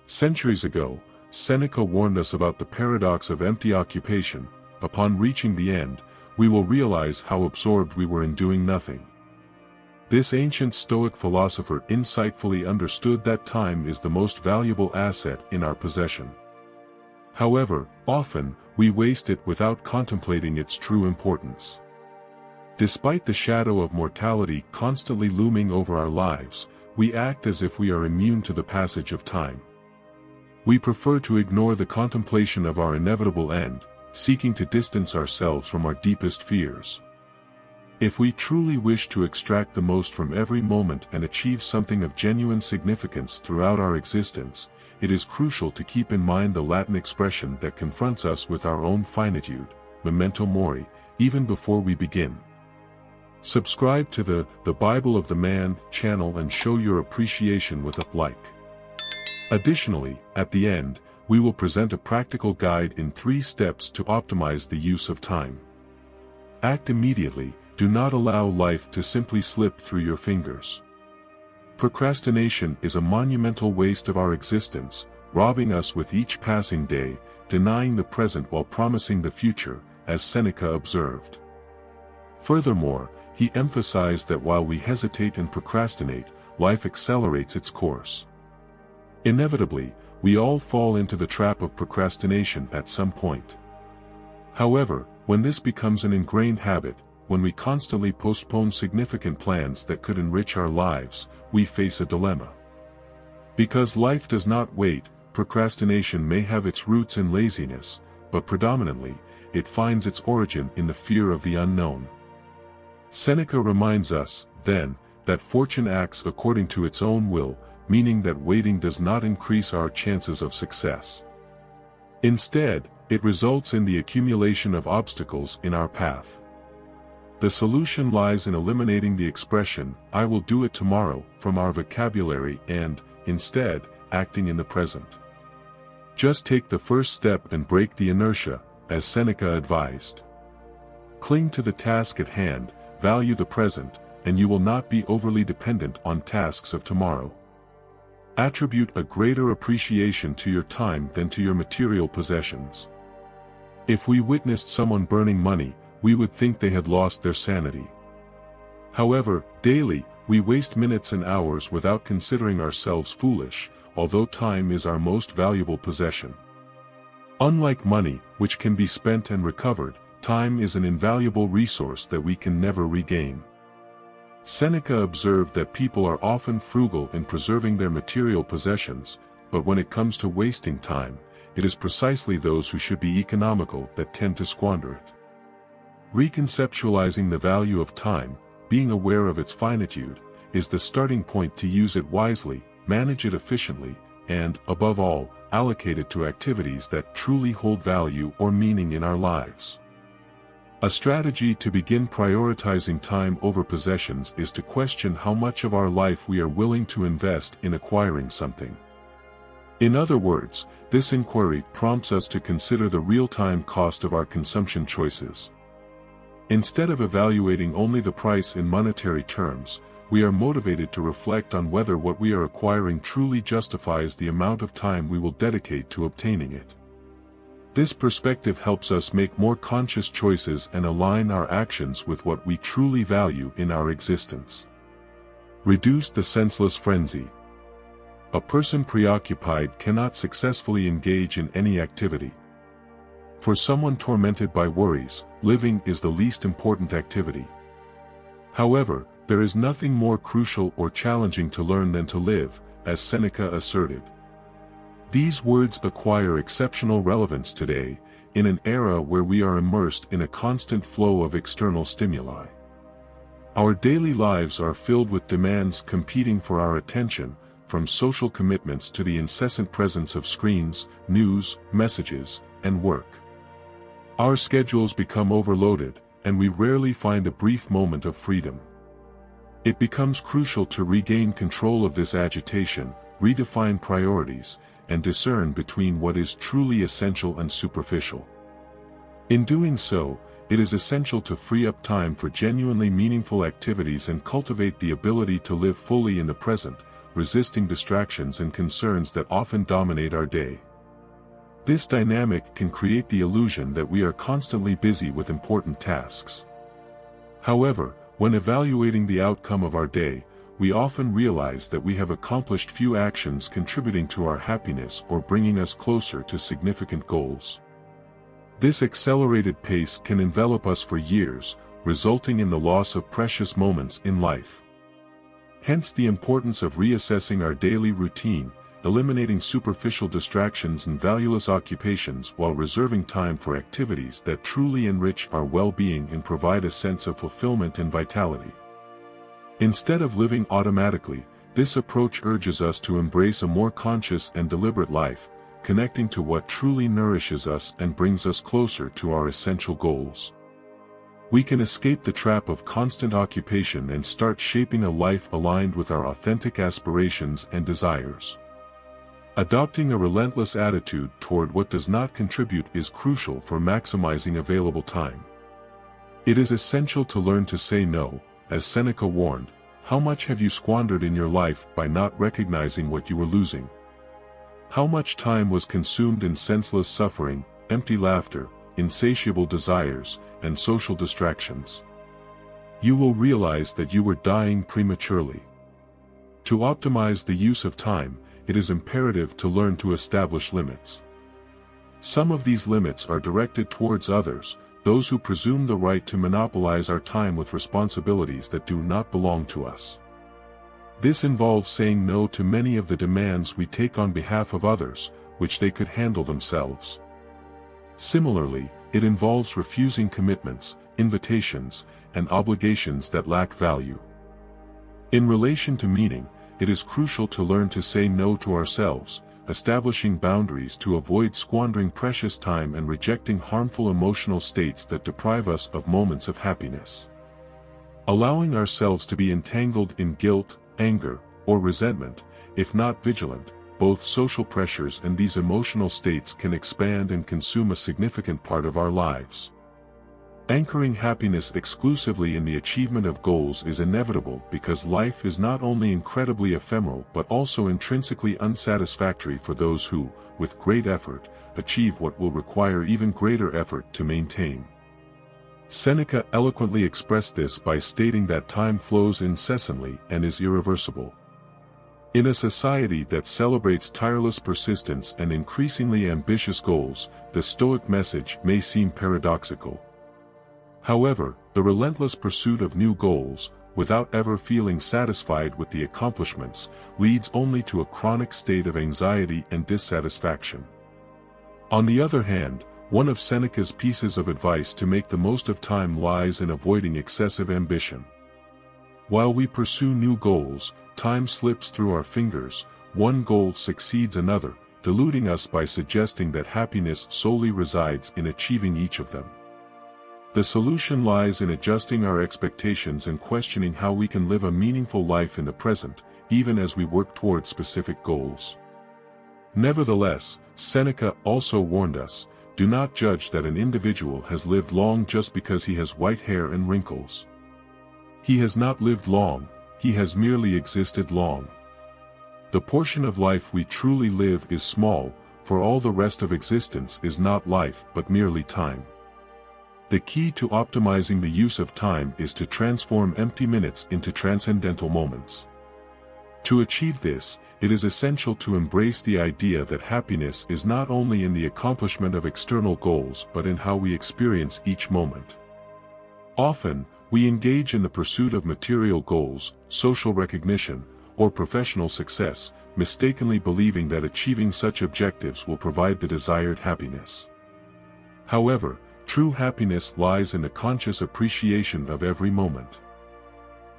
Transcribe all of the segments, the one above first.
Centuries ago, Seneca warned us about the paradox of empty occupation. Upon reaching the end, we will realize how absorbed we were in doing nothing. This ancient Stoic philosopher insightfully understood that time is the most valuable asset in our possession. However, often, we waste it without contemplating its true importance. Despite the shadow of mortality constantly looming over our lives, we act as if we are immune to the passage of time. We prefer to ignore the contemplation of our inevitable end, seeking to distance ourselves from our deepest fears. If we truly wish to extract the most from every moment and achieve something of genuine significance throughout our existence, it is crucial to keep in mind the Latin expression that confronts us with our own finitude, memento mori, even before we begin. Subscribe to the Bible of the Man channel and show your appreciation with a like. Additionally, at the end, we will present a practical guide in 3 steps to optimize the use of time. Act immediately. Do not allow life to simply slip through your fingers. Procrastination is a monumental waste of our existence, robbing us with each passing day, denying the present while promising the future, as Seneca observed. Furthermore, he emphasized that while we hesitate and procrastinate, life accelerates its course. Inevitably, we all fall into the trap of procrastination at some point. However, when this becomes an ingrained habit, when we constantly postpone significant plans that could enrich our lives, we face a dilemma. Because life does not wait, procrastination may have its roots in laziness, but predominantly, it finds its origin in the fear of the unknown. Seneca reminds us, then, that fortune acts according to its own will, meaning that waiting does not increase our chances of success. Instead, it results in the accumulation of obstacles in our path. The solution lies in eliminating the expression, "I will do it tomorrow," from our vocabulary and, instead, acting in the present. Just take the first step and break the inertia, as Seneca advised. Cling to the task at hand, value the present, and you will not be overly dependent on tasks of tomorrow. Attribute a greater appreciation to your time than to your material possessions. If we witnessed someone burning money, we would think they had lost their sanity. However, daily, we waste minutes and hours without considering ourselves foolish, although time is our most valuable possession. Unlike money, which can be spent and recovered, time is an invaluable resource that we can never regain. Seneca observed that people are often frugal in preserving their material possessions, but when it comes to wasting time, it is precisely those who should be economical that tend to squander it. Reconceptualizing the value of time, being aware of its finitude, is the starting point to use it wisely, manage it efficiently, and, above all, allocate it to activities that truly hold value or meaning in our lives. A strategy to begin prioritizing time over possessions is to question how much of our life we are willing to invest in acquiring something. In other words, this inquiry prompts us to consider the real-time cost of our consumption choices. Instead of evaluating only the price in monetary terms, we are motivated to reflect on whether what we are acquiring truly justifies the amount of time we will dedicate to obtaining it. This perspective helps us make more conscious choices and align our actions with what we truly value in our existence. Reduce the senseless frenzy. A person preoccupied cannot successfully engage in any activity. For someone tormented by worries, living is the least important activity. However, there is nothing more crucial or challenging to learn than to live, as Seneca asserted. These words acquire exceptional relevance today, in an era where we are immersed in a constant flow of external stimuli. Our daily lives are filled with demands competing for our attention, from social commitments to the incessant presence of screens, news, messages, and work. Our schedules become overloaded, and we rarely find a brief moment of freedom. It becomes crucial to regain control of this agitation, redefine priorities, and discern between what is truly essential and superficial. In doing so, it is essential to free up time for genuinely meaningful activities and cultivate the ability to live fully in the present, resisting distractions and concerns that often dominate our day. This dynamic can create the illusion that we are constantly busy with important tasks. However, when evaluating the outcome of our day, we often realize that we have accomplished few actions contributing to our happiness or bringing us closer to significant goals. This accelerated pace can envelop us for years, resulting in the loss of precious moments in life. Hence the importance of reassessing our daily routine, eliminating superficial distractions and valueless occupations while reserving time for activities that truly enrich our well-being and provide a sense of fulfillment and vitality. Instead of living automatically, this approach urges us to embrace a more conscious and deliberate life, connecting to what truly nourishes us and brings us closer to our essential goals. We can escape the trap of constant occupation and start shaping a life aligned with our authentic aspirations and desires. Adopting a relentless attitude toward what does not contribute is crucial for maximizing available time. It is essential to learn to say no. As Seneca warned, how much have you squandered in your life by not recognizing what you were losing? How much time was consumed in senseless suffering, empty laughter, insatiable desires, and social distractions? You will realize that you were dying prematurely. To optimize the use of time, it is imperative to learn to establish limits. Some of these limits are directed towards others, those who presume the right to monopolize our time with responsibilities that do not belong to us. This involves saying no to many of the demands we take on behalf of others, which they could handle themselves. Similarly, it involves refusing commitments, invitations, and obligations that lack value. In relation to meaning, it is crucial to learn to say no to ourselves, establishing boundaries to avoid squandering precious time and rejecting harmful emotional states that deprive us of moments of happiness. Allowing ourselves to be entangled in guilt, anger, or resentment, if not vigilant, both social pressures and these emotional states can expand and consume a significant part of our lives. Anchoring happiness exclusively in the achievement of goals is inevitable because life is not only incredibly ephemeral but also intrinsically unsatisfactory for those who, with great effort, achieve what will require even greater effort to maintain. Seneca eloquently expressed this by stating that time flows incessantly and is irreversible. In a society that celebrates tireless persistence and increasingly ambitious goals, the Stoic message may seem paradoxical. However, the relentless pursuit of new goals, without ever feeling satisfied with the accomplishments, leads only to a chronic state of anxiety and dissatisfaction. On the other hand, one of Seneca's pieces of advice to make the most of time lies in avoiding excessive ambition. While we pursue new goals, time slips through our fingers, one goal succeeds another, deluding us by suggesting that happiness solely resides in achieving each of them. The solution lies in adjusting our expectations and questioning how we can live a meaningful life in the present, even as we work toward specific goals. Nevertheless, Seneca also warned us, do not judge that an individual has lived long just because he has white hair and wrinkles. He has not lived long, he has merely existed long. The portion of life we truly live is small, for all the rest of existence is not life but merely time. The key to optimizing the use of time is to transform empty minutes into transcendental moments. To achieve this, it is essential to embrace the idea that happiness is not only in the accomplishment of external goals but in how we experience each moment. Often, we engage in the pursuit of material goals, social recognition, or professional success, mistakenly believing that achieving such objectives will provide the desired happiness. However, true happiness lies in the conscious appreciation of every moment.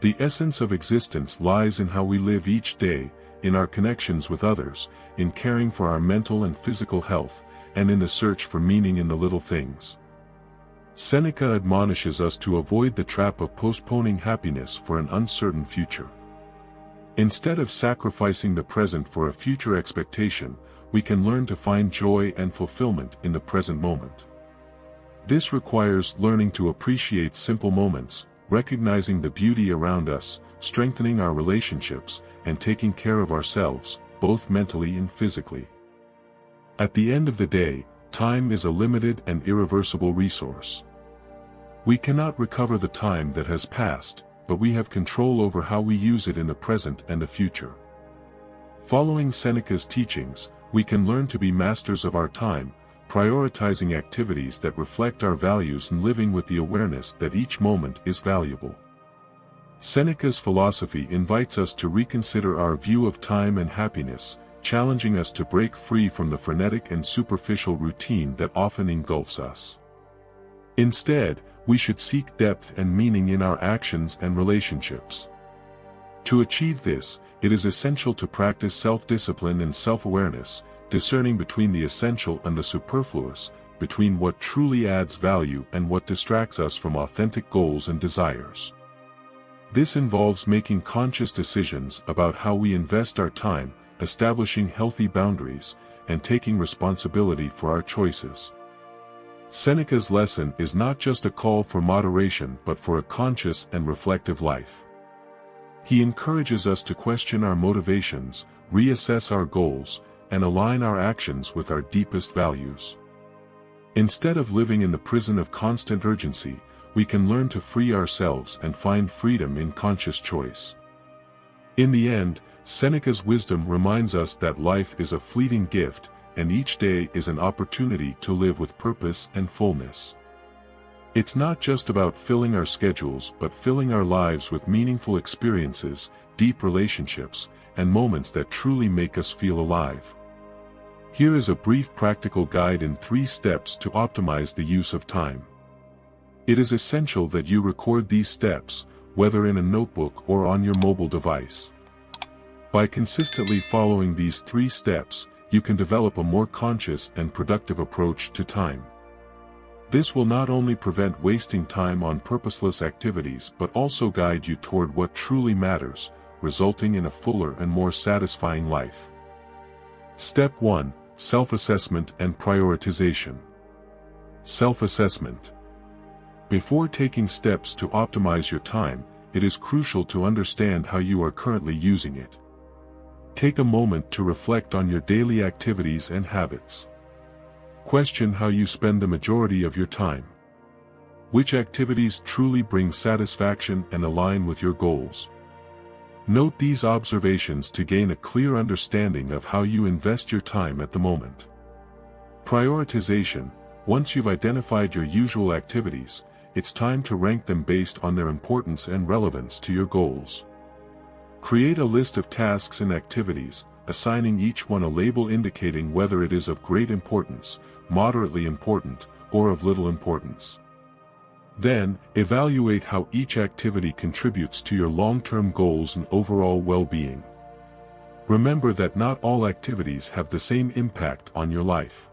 The essence of existence lies in how we live each day, in our connections with others, in caring for our mental and physical health, and in the search for meaning in the little things. Seneca admonishes us to avoid the trap of postponing happiness for an uncertain future. Instead of sacrificing the present for a future expectation, we can learn to find joy and fulfillment in the present moment. This requires learning to appreciate simple moments, recognizing the beauty around us, strengthening our relationships, and taking care of ourselves, both mentally and physically. At the end of the day, time is a limited and irreversible resource. We cannot recover the time that has passed, but we have control over how we use it in the present and the future. Following Seneca's teachings, we can learn to be masters of our time, prioritizing activities that reflect our values and living with the awareness that each moment is valuable. Seneca's philosophy invites us to reconsider our view of time and happiness, challenging us to break free from the frenetic and superficial routine that often engulfs us. Instead, we should seek depth and meaning in our actions and relationships. To achieve this, it is essential to practice self-discipline and self-awareness, discerning between the essential and the superfluous, between what truly adds value and what distracts us from authentic goals and desires. This involves making conscious decisions about how we invest our time, establishing healthy boundaries, and taking responsibility for our choices. Seneca's lesson is not just a call for moderation but for a conscious and reflective life. He encourages us to question our motivations, reassess our goals, and align our actions with our deepest values. Instead of living in the prison of constant urgency, we can learn to free ourselves and find freedom in conscious choice. In the end, Seneca's wisdom reminds us that life is a fleeting gift, and each day is an opportunity to live with purpose and fullness. It's not just about filling our schedules but filling our lives with meaningful experiences, deep relationships, and moments that truly make us feel alive. Here is a brief practical guide in 3 steps to optimize the use of time. It is essential that you record these steps, whether in a notebook or on your mobile device. By consistently following these 3 steps, you can develop a more conscious and productive approach to time. This will not only prevent wasting time on purposeless activities but also guide you toward what truly matters, resulting in a fuller and more satisfying life. Step 1: Self-assessment and prioritization. Self-assessment. Before taking steps to optimize your time, it is crucial to understand how you are currently using it. Take a moment to reflect on your daily activities and habits. Question how you spend the majority of your time. Which activities truly bring satisfaction and align with your goals? Note these observations to gain a clear understanding of how you invest your time at the moment. Prioritization. Once you've identified your usual activities, it's time to rank them based on their importance and relevance to your goals. Create a list of tasks and activities, assigning each one a label indicating whether it is of great importance, moderately important, or of little importance. Then, evaluate how each activity contributes to your long-term goals and overall well-being. Remember that not all activities have the same impact on your life.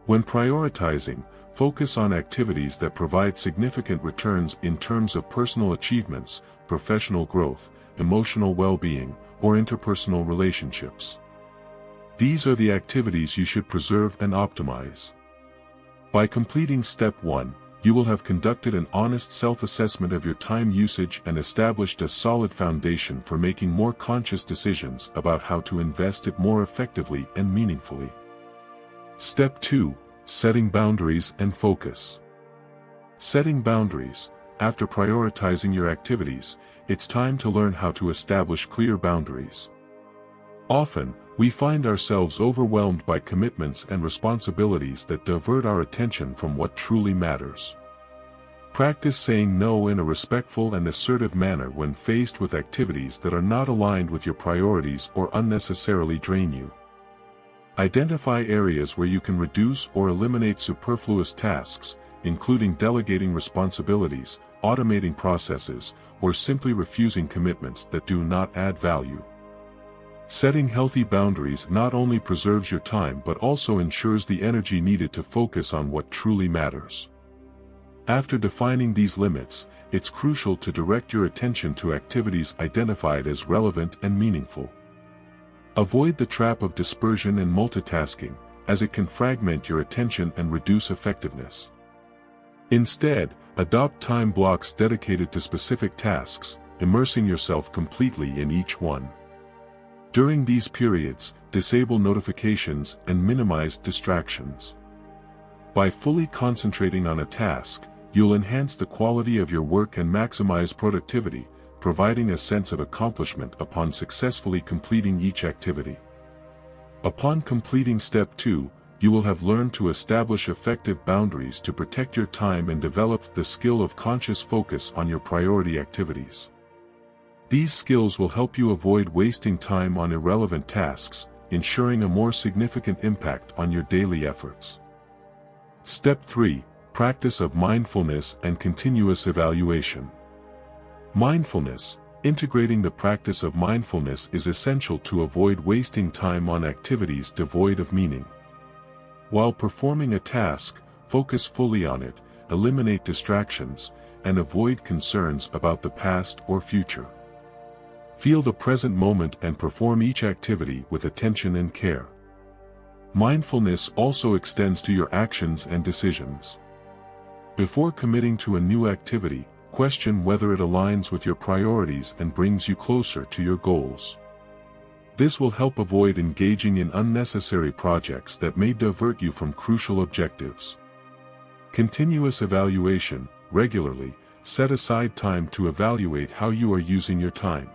When prioritizing, focus on activities that provide significant returns in terms of personal achievements, professional growth, emotional well-being, or interpersonal relationships. These are the activities you should preserve and optimize. By completing Step 1, you will have conducted an honest self-assessment of your time usage and established a solid foundation for making more conscious decisions about how to invest it more effectively and meaningfully. Step 2: Setting boundaries and focus. Setting boundaries. After prioritizing your activities, it's time to learn how to establish clear boundaries. Often, we find ourselves overwhelmed by commitments and responsibilities that divert our attention from what truly matters. Practice saying no in a respectful and assertive manner when faced with activities that are not aligned with your priorities or unnecessarily drain you. Identify areas where you can reduce or eliminate superfluous tasks, including delegating responsibilities, automating processes, or simply refusing commitments that do not add value. Setting healthy boundaries not only preserves your time but also ensures the energy needed to focus on what truly matters. After defining these limits, it's crucial to direct your attention to activities identified as relevant and meaningful. Avoid the trap of dispersion and multitasking, as it can fragment your attention and reduce effectiveness. Instead, adopt time blocks dedicated to specific tasks, immersing yourself completely in each one. During these periods, disable notifications and minimize distractions. By fully concentrating on a task, you'll enhance the quality of your work and maximize productivity, providing a sense of accomplishment upon successfully completing each activity. Upon completing step 2, you will have learned to establish effective boundaries to protect your time and develop the skill of conscious focus on your priority activities. These skills will help you avoid wasting time on irrelevant tasks, ensuring a more significant impact on your daily efforts. Step 3. Practice of mindfulness and continuous evaluation. Mindfulness. Integrating the practice of mindfulness is essential to avoid wasting time on activities devoid of meaning. While performing a task, focus fully on it, eliminate distractions, and avoid concerns about the past or future. Feel the present moment and perform each activity with attention and care. Mindfulness also extends to your actions and decisions. Before committing to a new activity, question whether it aligns with your priorities and brings you closer to your goals. This will help avoid engaging in unnecessary projects that may divert you from crucial objectives. Continuous evaluation. Regularly, set aside time to evaluate how you are using your time.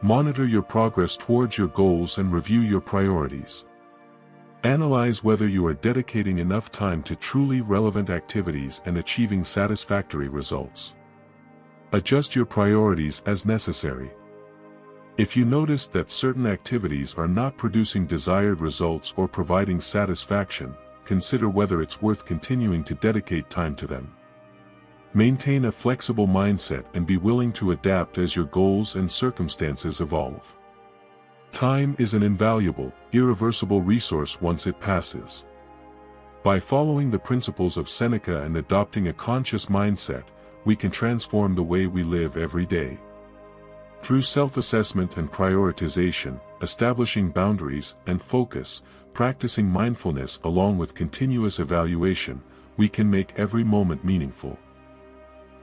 Monitor your progress towards your goals and review your priorities. Analyze whether you are dedicating enough time to truly relevant activities and achieving satisfactory results. Adjust your priorities as necessary. If you notice that certain activities are not producing desired results or providing satisfaction, consider whether it's worth continuing to dedicate time to them. Maintain a flexible mindset and be willing to adapt as your goals and circumstances evolve. Time is an invaluable, irreversible resource once it passes. By following the principles of Seneca and adopting a conscious mindset, we can transform the way we live every day. Through self-assessment and prioritization, establishing boundaries and focus, practicing mindfulness along with continuous evaluation, we can make every moment meaningful.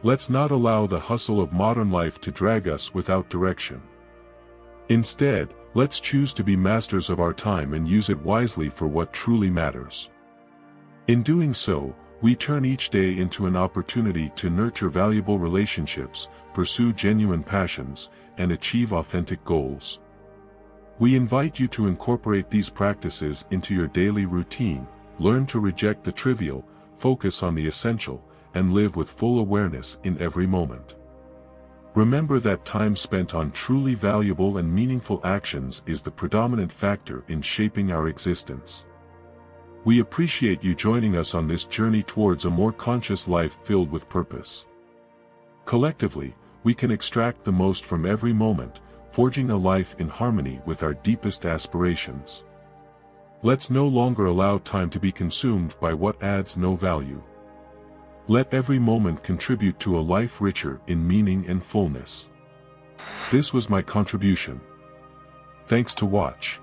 Let's not allow the hustle of modern life to drag us without direction. Instead, let's choose to be masters of our time and use it wisely for what truly matters. In doing so, we turn each day into an opportunity to nurture valuable relationships, pursue genuine passions, and achieve authentic goals. We invite you to incorporate these practices into your daily routine, learn to reject the trivial, focus on the essential, and live with full awareness in every moment. Remember that time spent on truly valuable and meaningful actions is the predominant factor in shaping our existence. We appreciate you joining us on this journey towards a more conscious life filled with purpose. Collectively, we can extract the most from every moment, forging a life in harmony with our deepest aspirations. Let's no longer allow time to be consumed by what adds no value. Let every moment contribute to a life richer in meaning and fullness. This was my contribution. Thanks to watch.